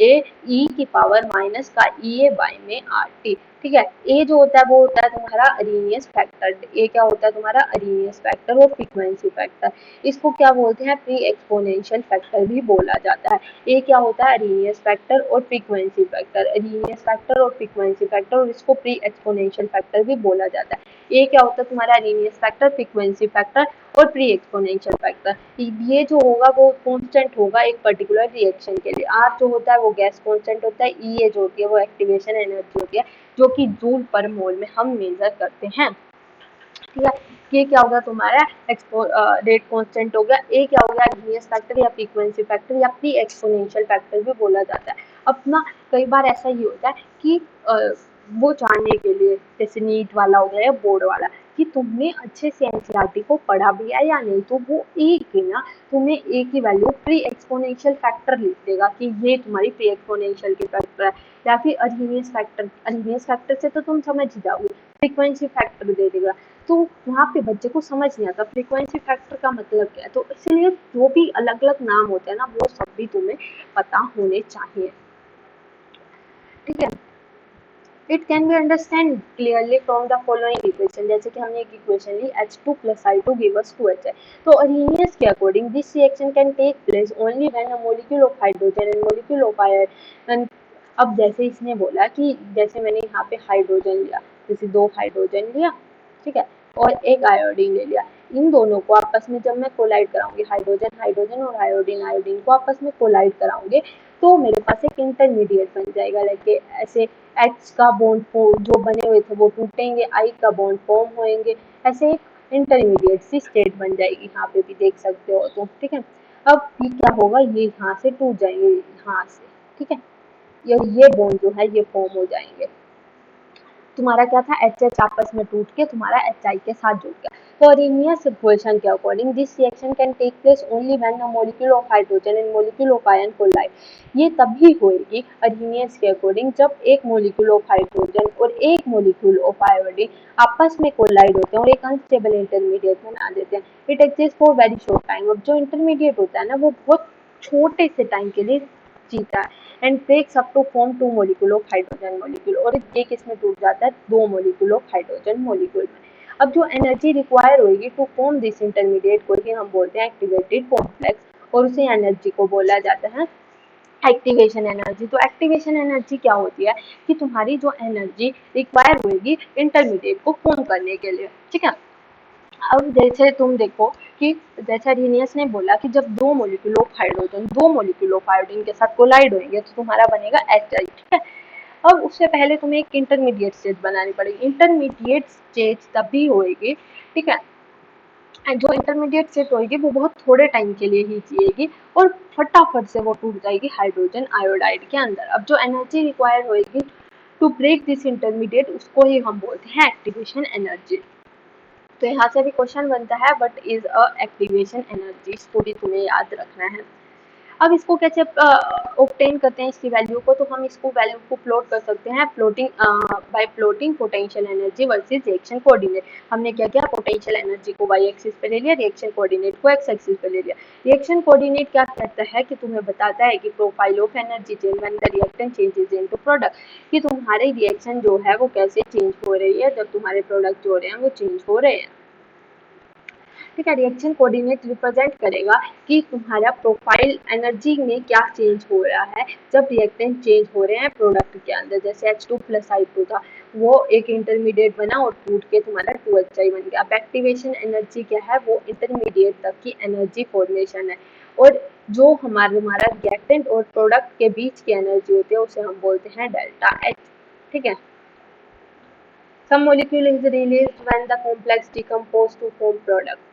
ए ई की पावर माइनस का ई ए बाई में आर टी। ठीक है, ए जो होता है वो होता है तुम्हारा अरीनियस फैक्टर, ए क्या होता है तुम्हारा अरीनियस फैक्टर और फ्रीक्वेंसी फैक्टर, इसको क्या बोलते हैं, प्री एक्सपोनेंशियल फैक्टर भी बोला जाता है। ए क्या होता है, अरीनियस फैक्टर और फ्रीक्वेंसी फैक्टर, अरीनियस फैक्टर और फ्रीक्वेंसी फैक्टर, और इसको प्री एक्सपोनेंशियल फैक्टर भी बोला जाता है। ए क्या होता है तुम्हारा अरीनियस फैक्टर, फ्रीक्वेंसी फैक्टर और प्री एक्सपोनेंशियल फैक्टर। ये जो होगा वो कांस्टेंट होगा एक पर्टिकुलर रिएक्शन के लिए। आर जो होता है वो गैस कांस्टेंट होता है, ई ए जो होती है वो एक्टिवेशन एनर्जी होती है जो कि जूल पर मोल में हम मेजर करते हैं। ठीक है, ये क्या होगा तुम्हारा रेट कांस्टेंट हो गया, ए क्या हो गया, अर्हीनियस फैक्टर या फ्रीक्वेंसी फैक्टर या प्री एक्सपोनेंशियल फैक्टर भी बोला जाता है। अपना कई बार ऐसा ही होता है कि वो जानने के लिए, जैसे नीट वाला हो गया या बोर्ड वाला, कि तुमने अच्छे से एनसीईआरटी को पढ़ा भी है या नहीं, तो वो एक है ना, तुम्हें एक ही वैल्यू प्री एक्सपोनेंशियल फैक्टर लिख देगा कि ये तुम्हारी प्री एक्सपोनेंशियल की फैक्टर है, या फिर अर्हीनियस फैक्टर से तो तुम समझ ही जाओगे, फ्रीक्वेंसी फैक्टर दे देगा। तो वहाँ पे बच्चे को समझ नहीं आता फ्रीक्वेंसी फैक्टर का मतलब क्या है, तो इसलिए जो भी अलग अलग नाम होते हैं ना, वो सब भी तुम्हें पता होने चाहिए, ठीक है। It can be understand clearly from the following equation, जैसे कि हमने एक इक्वेशन ली H2 plus I2 give us 2H है, तो अर्हीनियस के according this reaction can take place only when a molecule of hydrogen and molecule of iron. अब जैसे इसने बोला कि जैसे मैंने यहाँ पे हाइड्रोजन लिया, जैसे 2 हाइड्रोजन लिया, ठीक है, और एक आयोडीन ले लिया, इन दोनों को आपस में जब मैं कोलाइड कराऊंगी, हाइड्रोजन हाइड्रोजन और आयोडीन आयोडीन को आपस में कोलाइड कराऊंगे, तो मेरे पास एक इंटरमीडिएट बन जाएगा, लाइक ऐसे H का बॉन्ड जो बने हुए थे वो टूटेंगे, I का बॉन्ड फॉर्म होएंगे, ऐसे एक इंटरमीडिएट सी स्टेट बन जाएगी, यहाँ पे भी देख सकते हो तो, ठीक है। अब ये क्या होगा, ये यहाँ से टूट जाएंगे, यहाँ से, ठीक है, ये बॉन्ड जो है ये फॉर्म हो जाएंगे, तुम्हारा क्या था, HH आपस में टूट के तुम्हारा HI के साथ जुड़ गया। तो अर्हीनियस इक्वेशन के according this reaction can take place only when a molecule of hydrogen and molecule of iron collide. ये तभी होएगी अर्हीनियस के अकॉर्डिंग जब एक मॉलिक्यूल ऑफ हाइड्रोजन और एक मॉलिक्यूल ऑफ आयोडीन आपस में कोलाइड होते हैं और एक अनस्टेबल इंटरमीडिएट बना देते हैं। It exist for very short time. अब जो इंटरमीडिएट होता है ना, वो बहुत छोटे से टाइम के लिए जीता है and breaks up to form 2 molecule of hydrogen molecule, और ये किसमें टूट जाता है, 2 मॉलिक्यूल ऑफ हाइड्रोजन मॉलिक्यूल में। अब जो एनर्जी रिक्वायर होगी टू फॉर्म दिस इंटरमीडिएट को ही हम बोलते हैं एक्टिवेटेड कॉम्प्लेक्स, और उसी एनर्जी को बोला जाता है एक्टिवेशन एनर्जी। तो एक्टिवेशन एनर्जी क्या होती है कि तुम्हारी जो एनर्जी रिक्वायर होगी इंटरमीडिएट को फॉर्म करने के लिए, ठीक है। अब जैसे तुम देखो कि जैसे अर्हीनियस ने बोला कि जब 2 molecule of hydrogen 2 molecule of iodine के साथ कोलाइड होंगे तो तुम्हारा बनेगा HI, ठीक है। अब उससे पहले तुम्हें एक इंटरमीडिएट स्टेज बनानी पड़ेगी। इंटरमीडिएट स्टेज तभी होएगी, ठीक है, जो इंटरमीडिएट स्टेज होएगी वो बहुत थोड़े टाइम के लिए ही जिएगी और फटाफट से वो टूट जाएगी हाइड्रोजन आयोडाइड के अंदर। अब जो एनर्जी रिक्वायर होएगी टू ब्रेक दिस इंटरमीडिएट, उसको ही हम बोलते हैं एक्टिवेशन एनर्जी। तो यहाँ से भी क्वेश्चन बनता है what is a activation energy, इसको भी तुम्हें याद रखना है। अब इसको कैसे ऑब्टेन करते हैं इसकी वैल्यू को, तो हम इसको वैल्यू को प्लॉट कर सकते हैं plotting bye plotting potential energy versus reaction coordinate. हमने क्या किया, पोटेंशियल एनर्जी को y एक्सिस पे ले लिया, रिएक्शन कोऑर्डिनेट को x एक्सिस पे ले लिया। रिएक्शन कोऑर्डिनेट क्या कहता है कि तुम्हें बताता है कि profile of energy change when the reactant changes into product, कि तुम्हारे रिएक्शन जो है वो कैसे चेंज हो रही है जब तुम्हारे प्रोडक्ट जो हो रहे हैं वो चेंज हो रहे हैं, ठीक है। रिएक्शन कोऑर्डिनेट रिप्रेजेंट करेगा कि तुम्हारा प्रोफाइल एनर्जी में क्या चेंज हो रहा है जब रिएक्टेंट चेंज हो रहे हैं प्रोडक्ट के अंदर। जैसे H2 plus I2 था, वो एक इंटरमीडिएट बना और टूट के तुम्हारा 2HI बन गया। अब एक्टिवेशन एनर्जी क्या है, वो इंटरमीडिएट तक की एनर्जी फॉर्मेशन है, और जो हमारा रिएक्टेंट और प्रोडक्ट के बीच की एनर्जी होती है उसे हम बोलते हैं डेल्टा H, ठीक है। Some molecule is released when the complex decompose to form product.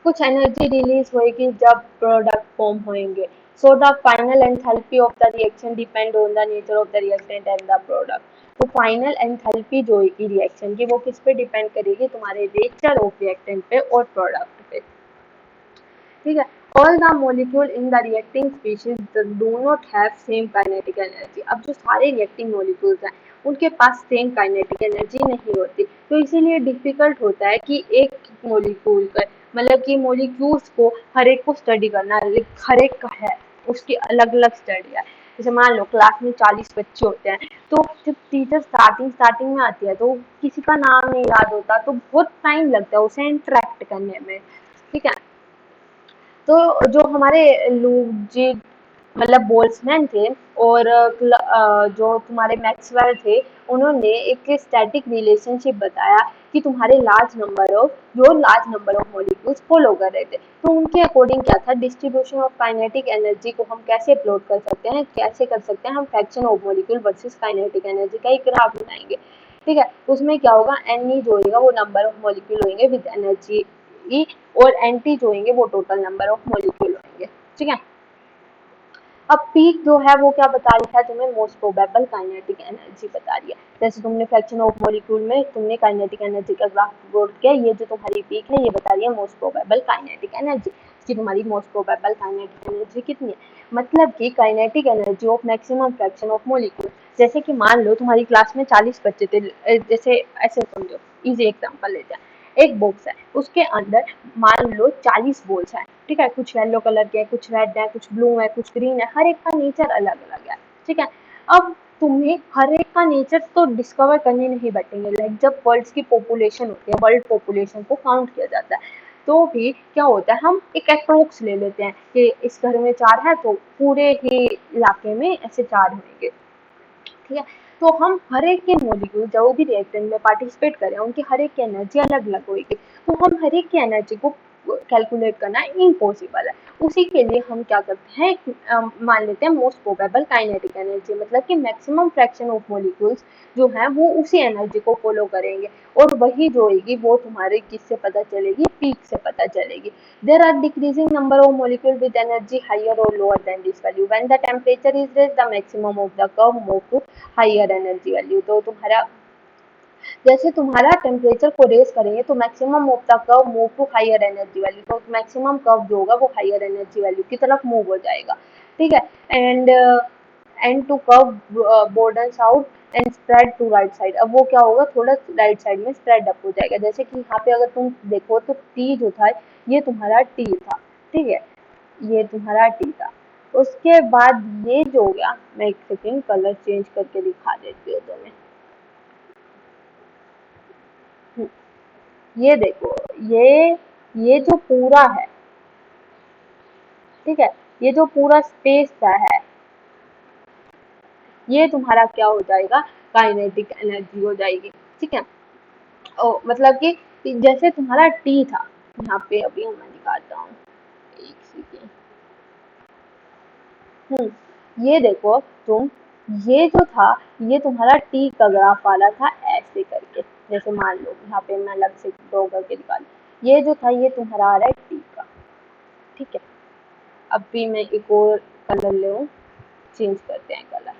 कुछ एनर्जी रिलीज होएगी जब प्रोडक्ट फॉर्म होंगे। So the final enthalpy of the reaction depend on the nature of the reactant and the product. तो final enthalpy जो होगी reaction की वो किस पे डिपेंड करेगी, तुम्हारे नेचर ऑफ रिएक्टेंट पे और प्रोडक्ट पे, ठीक है। All the molecule in the reacting species do not have same kinetic energy. अब जो सारे रिएक्टिंग मॉलिक्यूल्स हैं उनके पास सेम काइनेटिक एनर्जी नहीं होती, तो इसीलिए डिफिकल्ट होता है कि एक मॉलिक्यूल का मतलब कि मॉलिक्यूल्स को हर एक को स्टडी करना, हर एक का है उसकी अलग अलग स्टडी है। जैसे मान लो क्लास में 40 बच्चे होते हैं, तो जब टीचर स्टार्टिंग में आती है तो किसी का नाम नहीं याद होता, तो बहुत टाइम लगता है उसे इंटरेक्ट करने में, ठीक है। तो जो हमारे लूजी मतलब बोल्ट्जमैन थे और जो तुम्हारे मैक्सवेल थे, उन्होंने एक स्टैटिक रिलेशनशिप बताया कि तुम्हारे large number of molecules follow कर रहे थे। तो उनके अकॉर्डिंग क्या था, डिस्ट्रीब्यूशन ऑफ काइनेटिक एनर्जी को हम कैसे प्लॉट कर सकते हैं, कैसे कर सकते हैं हम, fraction of molecule versus kinetic energy का एक ग्राफ बनाएंगे, ठीक है। उसमें क्या होगा, एन जो होगा वो नंबर ऑफ मॉलिक्यूल होंगे विद एनर्जी ई, और एंटी जो होंगे वो टोटल नंबर ऑफ मॉलिक्यूल होंगे, ठीक है। अब पीक जो है वो क्या बता रही है तुम्हें, मोस्ट प्रोबेबल काइनेटिक एनर्जी बता रही है। जैसे तुमने फ्रैक्शन ऑफ मॉलिक्यूल में तुमने काइनेटिक एनर्जी का ग्राफ प्लॉट किया, ये जो तुम्हारी पीक है ये बता रही है मोस्ट प्रोबेबल काइनेटिक एनर्जी कि तुम्हारी मोस्ट प्रोबेबल काइनेटिक एनर्जी कितनी है। मतलब कि kinetic energy of maximum fraction of molecule, जैसे कि मान लो तुम्हारी क्लास में 40 बच्चे थे, जैसे ऐसे समझो, इजी एग्जांपल लेते हैं। एक बॉक्स है, उसके अंदर मान लो 40 बॉल्स हैं, ठीक है, कुछ येलो कलर के, कुछ रेड है, कुछ ब्लू है, कुछ ग्रीन है, हर एक का नेचर अलग अलग है, ठीक है। अब तुम्हें हर एक का नेचर तो डिस्कवर करने नहीं बैठेंगे, लाइक जब वर्ल्ड की पॉपुलेशन होती है, वर्ल्ड पॉपुलेशन को काउंट किया जाता है, तो भी क्या होता है, हम एक अप्रोक्स ले लेते हैं कि इस घर में 4 है तो पूरे ही इलाके में ऐसे 4 होंगे, ठीक है। तो हम हर एक के मॉलिक्यूल जो भी रिएक्टेंट में पार्टिसिपेट करें उनकी हर एक की एनर्जी अलग अलग होगी, तो हम हर एक की एनर्जी को कैलकुलेट करना इम्पॉसिबल है। उसी के लिए हम क्या करते हैं, मान लेते हैं मोस्ट प्रोबेबल काइनेटिक एनर्जी, मतलब कि मैक्सिमम फ्रैक्शन ऑफ मॉलिक्यूल्स जो है वो उसी एनर्जी को फॉलो करेंगे, और वही जो होगी वो तुम्हारे किससे पता चलेगी, पीक से पता चलेगी। There are decreasing number of molecules with energy higher or lower than this value. When the temperature is raised, the maximum of the curve move to higher energy value. तो तुम्हारा जैसे तुम्हारा टेम्परेचर को raise करेंगे तो maximum of the curve move to higher energy value, तो maximum curve जो होगा वो हायर एनर्जी वैल्यू की तरफ मूव हो जाएगा, ठीक है। And to curve borders out and spread to right side, अब वो क्या होगा, थोड़ा राइट साइड में स्प्रेड अप हो जाएगा। जैसे कि यहाँ पे अगर तुम देखो तो टी जो था ये तुम्हारा टी था, ठीक है, ये तुम्हारा टी था। उसके बाद ये जो हो गया, मैं एक सेकेंड कलर चेंज करके दिखा देती हूँ तुम्हें। ये देखो, ये जो पूरा है, ठीक है, ये जो पूरा स्पेस का है ये तुम्हारा क्या हो जाएगा, काइनेटिक एनर्जी हो जाएगी, ठीक है। मतलब कि जैसे तुम्हारा टी था, यहाँ पे अभी मैं दिखाता हूँ, एक सेकेंड। ये देखो तुम, ये जो था ये तुम्हारा टी का ग्राफ वाला था ऐसे करके, जैसे मान लो यहाँ पे मैं अलग से ड्रॉ करके निकाल, ये जो था ये तुम्हारा आ रहा है टी का, ठीक है। अभी मैं एक और कलर ले लूं, चेंज करते हैं कलर।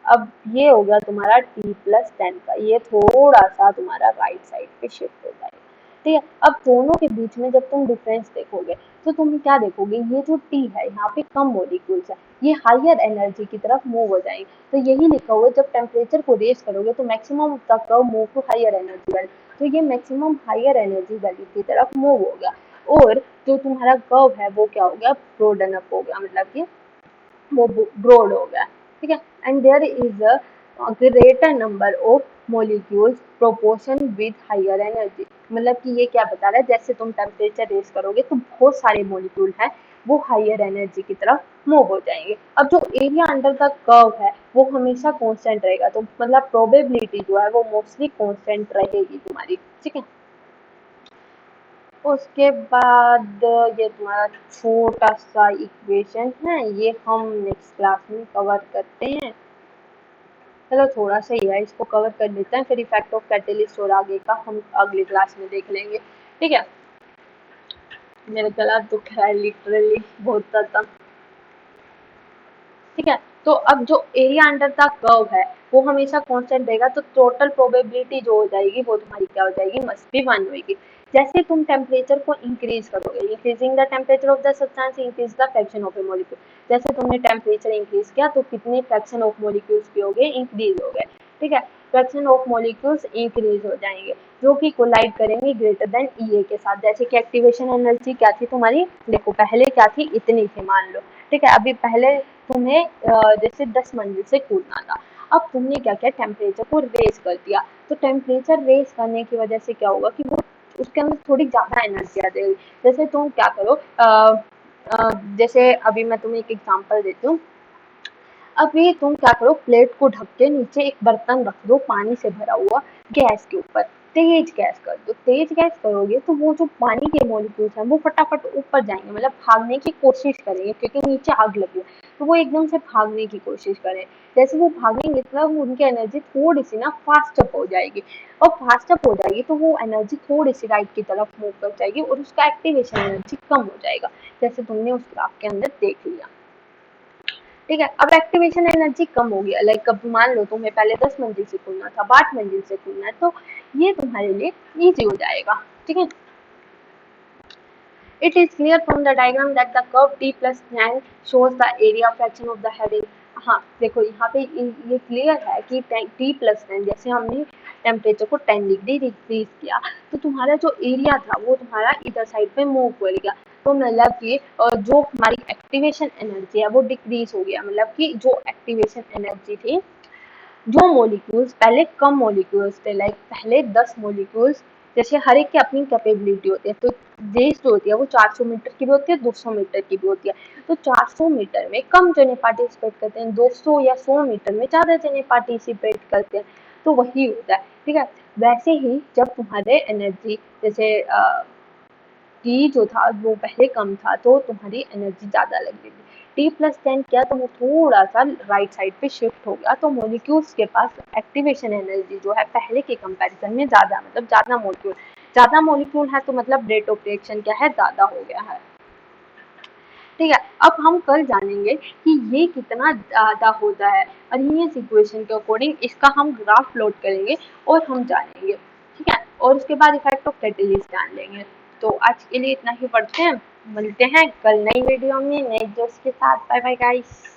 अब ये हो गया तुम्हारा t+10 का, ये थोड़ा सा तुम्हारा राइट साइड पे शिफ्ट हो जाएगा, ठीक है। अब दोनों के बीच में जब तुम डिफरेंस देखोगे तो तुम क्या देखोगे, ये जो t है यहाँ पे कम मॉलिक्यूल्स है, ये हायर एनर्जी की तरफ मूव हो जाएंगे। तो यही लिखा हुआ है जब टेम्परेचर को रेस करोगे तो maximum of the curve move to higher energy value, तो ये मैक्सिमम हायर एनर्जी वैल्यू की तरफ मूव हो गया, और जो तुम्हारा कर्व है वो क्या हो गया, ब्रॉडन अप हो गया, मतलब कि वो ब्रॉड हो गया, ठीक है। And there is a greater number of molecules proportion with higher energy, मतलब कि ये क्या बता रहा है, जैसे तुम टेम्परेचर रेस करोगे तो बहुत सारे मॉलिक्यूल हैं वो हायर एनर्जी की तरफ मूव हो जाएंगे। अब जो एरिया अंडर द कर्व है वो हमेशा कांस्टेंट रहेगा, तो मतलब प्रोबेबिलिटी जो है वो मोस्टली कांस्टेंट रहेगी तुम्हारी, ठीक है। उसके बाद ये तुम्हारा छोटा सा इक्वेशन है, ये हम नेक्स्ट क्लास में कवर करते हैं। चलो थोड़ा सा ही है, इसको कवर कर लेते हैं, फिर इफेक्ट ऑफ कैटेलिस्ट और आगे का हम अगली क्लास में देख लेंगे, ठीक है। मेरा गला दुख रहा है लिटरली बहुत ज़्यादा, ठीक है। तो अब जो एरिया अंडर द कर्व है वो हमेशा कांस्टेंट रहेगा, तो टोटल प्रोबेबिलिटी जो हो जाएगी वो तुम्हारी क्या हो जाएगी, मस्ट बी 1 होगी। जैसे तुम टेम्परेचर को इंक्रीज करोगे, increasing the temperature of the substance increase the fraction of A molecule, जैसे तुमने टेम्परेचर इंक्रीज किया तो कितने फ्रैक्शन ऑफ मॉलिक्यूल्स भी हो गए, इंक्रीज हो गए, ठीक है। फ्रैक्शन ऑफ मॉलिक्यूल्स इंक्रीज हो जाएंगे जो कि कोलाइड करेंगे ग्रेटर देन ईए के साथ। जैसे कि एक्टिवेशन एनर्जी क्या थी तुम्हारी, देखो पहले क्या थी, इतनी थी मान लो, ठीक है। अभी पहले तुम्हें जैसे 10 मंजिल से कूदना था, अब तुमने क्या किया, टेम्परेचर को रेस कर दिया, तो टेम्परेचर रेस करने की वजह से क्या होगा कि वो उसके अंदर थोड़ी ज़्यादा एनर्जी आ जाएगी। जैसे तुम क्या करो, जैसे अभी मैं तुम्हें एक एग्जांपल देती हूँ। अभी तुम क्या करो, प्लेट को ढक के नीचे एक बर्तन रख दो पानी से भरा हुआ गैस के ऊपर, तेज गैस कर दो। तेज गैस करोगे तो वो जो पानी के मॉलिक्यूल्स हैं वो फटाफट ऊपर जाएंगे, मतलब भागने की कोशिश करेंगे, क्योंकि नीचे आग लगी है तो वो एकदम से भागने की कोशिश करें। जैसे वो भागेंगे तो उनकी एनर्जी थोड़ी सी ना फास्ट अप हो जाएगी, और फास्ट अप हो जाएगी तो वो एनर्जी थोड़ी सी राइट की तरफ मूव कर जाएगी और उसका एक्टिवेशन एनर्जी कम हो जाएगा, जैसे तुमने उस ग्राफ के अंदर देख लिया। ठीक है, अब एक्टिवेशन एनर्जी कम हो गया, लाइक अब मान लो तुम्हें पहले 10 मंजिल से कूदना था, 8 मंजिल से कूदना है, तो ये तुम्हारे लिए इजी हो जाएगा। ठीक है, it is clear from the diagram that the curve t plus 10 shows the area fraction of the heading। हाँ देखो यहाँ पे ये क्लियर है कि t प्लस 10 जैसे हमने टेम्परेचर को 10 डिग्री डिक्रीज किया तो तुम्हारा जो एरिया था वो तुम्हारा इधर साइड पे मूव हो गया, तो मतलब कि जो हमारी एक्टिवेशन एनर्जी है वो डिक्रीज हो गया, मतलब कि जो एक्टिवेशन एनर्जी थी, जो मॉलिक्यूल्स पहले कम मॉलिक्यूल्स थे, लाइक पहले 10 मॉलिक्यूल्स, जैसे हर एक की अपनी कैपेबिलिटी होती है, तो रेस जो होती है वो 400 मीटर की भी होती है, 200 मीटर की भी होती है, तो 400 मीटर में कम जने पार्टिसिपेट करते हैं, 200 या 100 मीटर में ज़्यादा जने पार्टिसिपेट करते हैं, तो वही होता है। ठीक है, वैसे ही जब तुम्हारे एनर्जी जैसे टी जो था वो पहले कम था तो तुम्हारी एनर्जी ज़्यादा लग रही थी, टी प्लस 10 किया तो वो थोड़ा सा राइट साइड पे शिफ्ट हो गया, तो मॉलिक्यूल्स के पास एक्टिवेशन एनर्जी जो है पहले के कंपैरिजन में ज़्यादा, मतलब ज़्यादा मॉलिक्यूल है तो मतलब रेट ऑफ रिएक्शन क्या है, ज़्यादा हो गया है। ठीक है, अब हम कल जानेंगे कि ये कितना ज़्यादा होता है, अर्नियस इक्वेशन के अकॉर्डिंग इसका हम ग्राफ प्लॉट करेंगे और हम जानेंगे। ठीक है, और उसके बाद इफेक्ट ऑफ कैटेलिस्ट जान लेंगे। तो आज के लिए इतना ही पढ़ते हैं, मिलते हैं कल नई वीडियो में नए जोश के साथ। Bye bye guys.